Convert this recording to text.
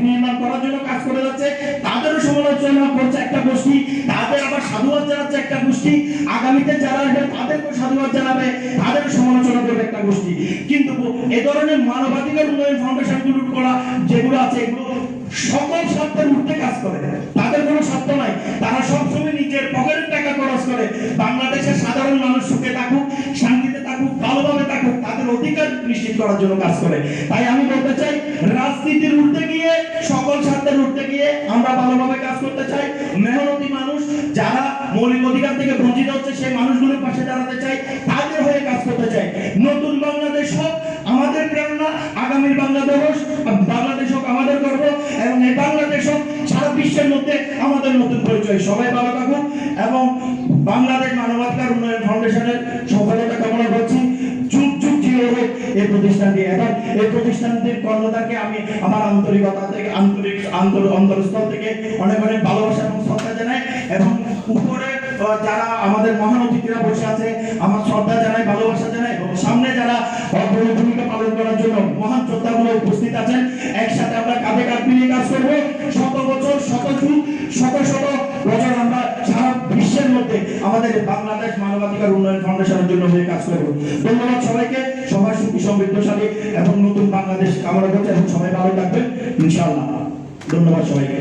নির্মাণ করার জন্য কাজ করে যাচ্ছে, তাদেরও সমালোচনা করছে একটা গোষ্ঠী, তাদের আবার সাধুবাদ জানাচ্ছে একটা গোষ্ঠী, আগামীতে যারা আসবে তাদেরকেও সাধুবাদ জানাবে, তাদেরও সমালোচনা করবে একটা গোষ্ঠী। কিন্তু এ ধরনের মানবাধিকার উন্নয়ন ফাউন্ডেশনগুলো করা যেগুলো আছে এগুলো সকল স্বার্থের ঊর্ধ্বে কাজ করে, তাদের কোনো স্বার্থ নাই, তারা সবসময় নিজের পকেটের টাকা খরচ করে বাংলাদেশের সাধারণ মানুষ সুখে থাকুক, শান্তিতে থাকুক, ভালোভাবে থাকুক, তাদের অধিকার নিশ্চিত করার জন্য কাজ করে। তাই আমি বলতে চাই, রাজনীতির ঊর্ধ্বে গিয়ে, সকল স্বার্থের ঊর্ধ্বে গিয়ে আমরা ভালোভাবে কাজ করতে চাই। মেহনতি মানুষ যারা মৌলিক অধিকার থেকে বঞ্চিত হচ্ছে সেই মানুষগুলোর পাশে দাঁড়াতে চাই, তাদের হয়ে কাজ করতে চাই। নতুন বাংলাদেশ হোক আমাদের প্রেরণা, আগামীর বাংলাদেশ হোক আমাদের গর্ব, এবং এই বাংলাদেশ হোক সারা বিশ্বের মধ্যে আমাদের নতুন পরিচয়। সবাই ভালো থাকুন এবং বাংলাদেশ মানবাধিকার উন্নয়ন ফাউন্ডেশনের সফলতা কামনা করছি। যুগ যুগ জিও হোক এই প্রতিষ্ঠানটি, এবং এই প্রতিষ্ঠানটির কর্মদাকে আমি আমার আন্তরিকতা থেকে অন্তরস্থল থেকে অনেক অনেক ভালোবাসা এবং শ্রদ্ধা জানাই। এবং উপরে যারা আমাদের মহান অতিথিরা বসে আছে আমার শ্রদ্ধা জানাই, ভালোবাসা জানাই, এবং সামনে যারা বড় ভূমিকা পালন করার জন্য মহান যোদ্ধাগুলো উপস্থিত আছেন, একসাথে আমরা কাঁধে কাঁধ মিলিয়ে কাজ করবো। শত বছর, শত যুগ, শত শত বছর আমরা সারা বিশ্বের মধ্যে আমাদের বাংলাদেশ মানবাধিকার উন্নয়ন ফাউন্ডেশনের জন্য হয়ে কাজ করবো। ধন্যবাদ সবাইকে, সবাই সুখী সমৃদ্ধশালী এবং নতুন বাংলাদেশ কামনা করছে, এবং সবাই ভালো থাকবেন ইনশাআল্লাহ। ধন্যবাদ সবাইকে।